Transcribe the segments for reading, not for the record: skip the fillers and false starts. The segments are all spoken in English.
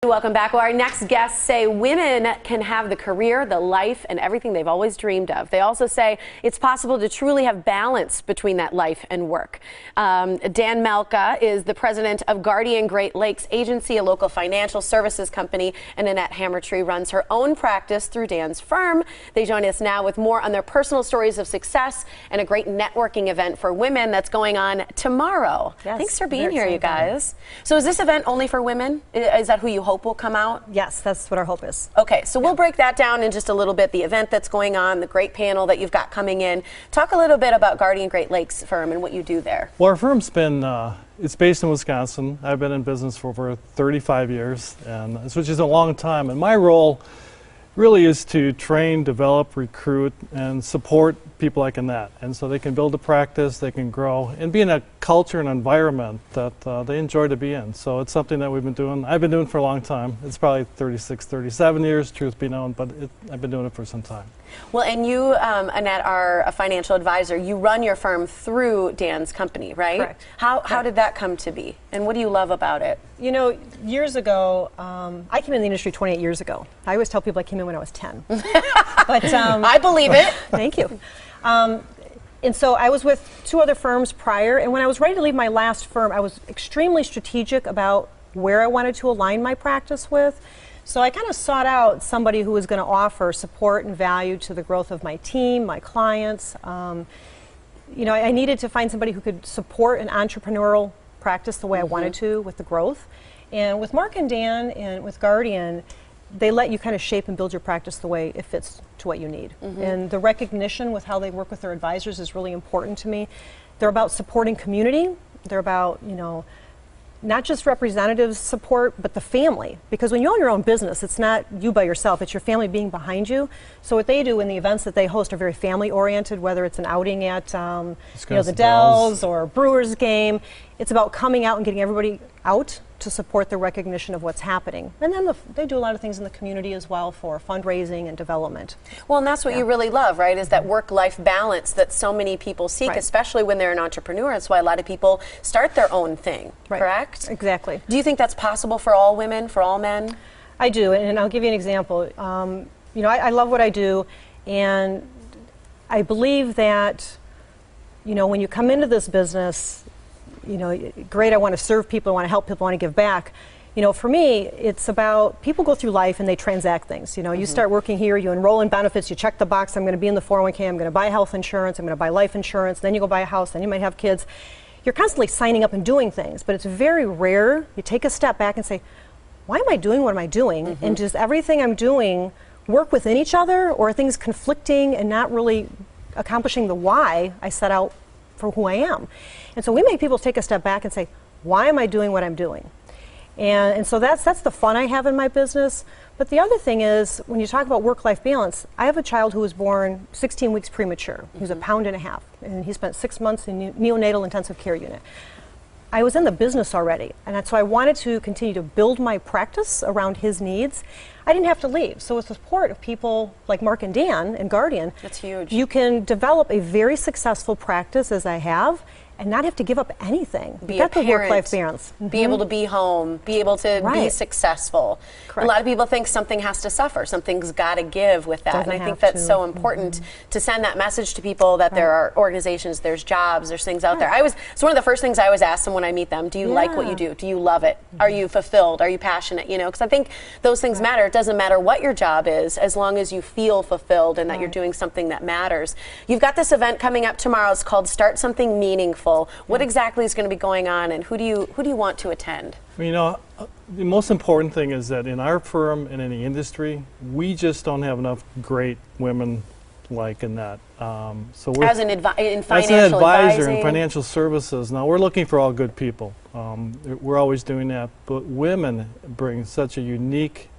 Welcome back. Well, our next guests say women can have the career, the life, and everything they've always dreamed of. They also say it's possible to truly have balance between that life and work. Dan Melka is the president of Guardian Great Lakes Agency, a local financial services company, and Annette Hammortree runs her own practice through Dan's firm. They join us now with more on their personal stories of success and a great networking event for women that's going on tomorrow. Yes, thanks for being here, you guys. So is this event only for women? Is that who you hope will come out? Yes, that's what our hope is. Okay, so we'll break that down in just a little bit, the event that's going on, the great panel that you've got coming in. Talk a little bit about Guardian Great Lakes firm and what you do there. Well, our firm's been, it's based in Wisconsin. I've been in business for over 35 years, which is a long time. And my role really is to train, develop, recruit, and support people like Annette. And so they can build a practice, they can grow, and be in a culture and environment that they enjoy to be in. So it's something that we've been doing, I've been doing for a long time. It's probably 36, 37 years, truth be known, but I've been doing it for some time. Well, and you, Annette, are a financial advisor. You run your firm through Dan's company, right? Correct. How did that come to be? And what do you love about it? You know, years ago, I came in the industry 28 years ago. I always tell people I came in when I was 10. But I believe it. Thank you. And so I was with two other firms prior, and when I was ready to leave my last firm, I was extremely strategic about where I wanted to align my practice with. So I kind of sought out somebody who was going to offer support and value to the growth of my team, my clients. You know, I needed to find somebody who could support an entrepreneurial practice the way I wanted to with the growth. And with Mark and Dan and with Guardian, they let you kind of shape and build your practice the way it fits to what you need. And the recognition with how they work with their advisors is really important to me. They're about supporting community. They're about, you know, not just representatives support, but the family. Because when you own your own business, it's not you by yourself, it's your family being behind you. So what they do in the events that they host are very family oriented, whether it's an outing at you know, the Dells or a Brewers game. It's about coming out and getting everybody out to support the recognition of what's happening. And then they do a lot of things in the community as well for fundraising and development. Well, and that's what you really love, right, is that work-life balance that so many people seek, especially when they're an entrepreneur. That's why a lot of people start their own thing, correct? Exactly. Do you think that's possible for all women, for all men? I do, and I'll give you an example. You know, I love what I do, and I believe that, you know, when you come into this business, you know, great, I want to serve people, I want to help people, I want to give back. You know, for me, it's about people go through life and they transact things. You know, you start working here, you enroll in benefits, you check the box, I'm going to be in the 401k, I'm going to buy health insurance, I'm going to buy life insurance, then you go buy a house, then you might have kids. You're constantly signing up and doing things, but it's very rare you take a step back and say, why am I doing what am I doing? And does everything I'm doing work within each other, or are things conflicting and not really accomplishing the why I set out for who I am? And so we make people take a step back and say, why am I doing what I'm doing? And so that's the fun I have in my business. But the other thing is, when you talk about work-life balance, I have a child who was born 16 weeks premature. He was 1.5 pounds, and he spent 6 months in neonatal intensive care unit. I was in the business already, and so I wanted to continue to build my practice around his needs. I didn't have to leave. So with the support of people like Mark and Dan and Guardian, that's huge. You can develop a very successful practice, as I have, and not have to give up anything. Be a parent, work-life balance. Be able to be home, be able to be successful. Correct. A lot of people think something has to suffer, something's got to give with that. Doesn't and I think that's so important to send that message to people that there are organizations, there's jobs, there's things out there. It's one of the first things I always ask them when I meet them, do you like what you do? Do you love it? Are you fulfilled? Are you passionate? You know, because I think those things matter. It doesn't matter what your job is, as long as you feel fulfilled and that you're doing something that matters. You've got this event coming up tomorrow. It's called Start Something Meaningful. What exactly is going to be going on, and who do you want to attend? You know, the most important thing is that in our firm and in the industry, we just don't have enough great women like Annette. So we're as an financial advisor in financial services. Now we're looking for all good people. We're always doing that, but women bring such a unique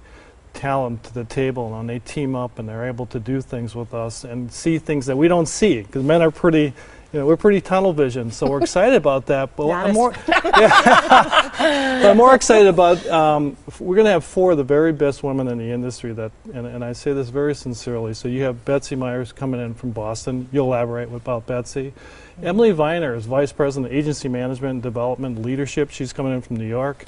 talent to the table, and they team up and they're able to do things with us and see things that we don't see, because men are pretty, you know, we're pretty tunnel vision, so we're excited about that. But I'm more, I'm more excited about, we're going to have 4 of the very best women in the industry that, and I say this very sincerely. So you have Betsy Myers coming in from Boston. You'll elaborate about Betsy. Emily Viner is Vice President of Agency Management and Development Leadership. She's coming in from New York.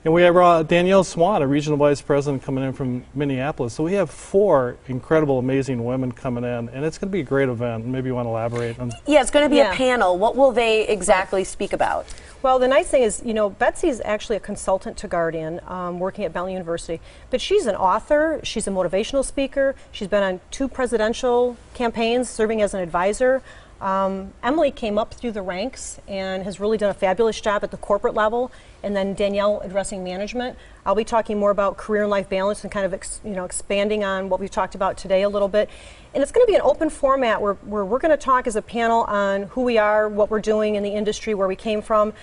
And we have Danielle Swan, a regional vice president, coming in from Minneapolis. So we have 4 incredible, amazing women coming in, and it's going to be a great event. Maybe you want to elaborate on. Yeah, it's going to be a panel. What will they exactly speak about? Well, the nice thing is, you know, Betsy's actually a consultant to Guardian, working at Bentley University. But she's an author, she's a motivational speaker, she's been on 2 presidential campaigns, serving as an advisor. Emily came up through the ranks and has really done a fabulous job at the corporate level, and then Danielle addressing management. I'll be talking more about career and life balance and kind of expanding on what we've talked about today a little bit. And it's going to be an open format where we're going to talk as a panel on who we are, what we're doing in the industry, where we came from.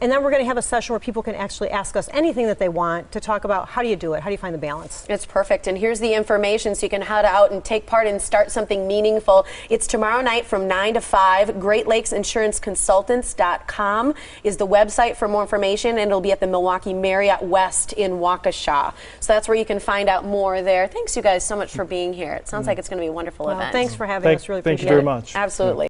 And then we're going to have a session where people can actually ask us anything that they want to talk about how do you do it, how do you find the balance. It's perfect. And here's the information so you can head out and take part and start something meaningful. It's tomorrow night from 9 to 5. GreatLakesInsuranceConsultants.com is the website for more information, and it'll be at the Milwaukee Marriott West in Waukesha. So that's where you can find out more there. Thanks you guys so much for being here. It sounds like it's going to be a wonderful event. Thanks for having us. Really appreciate it. Thank you very much. Absolutely.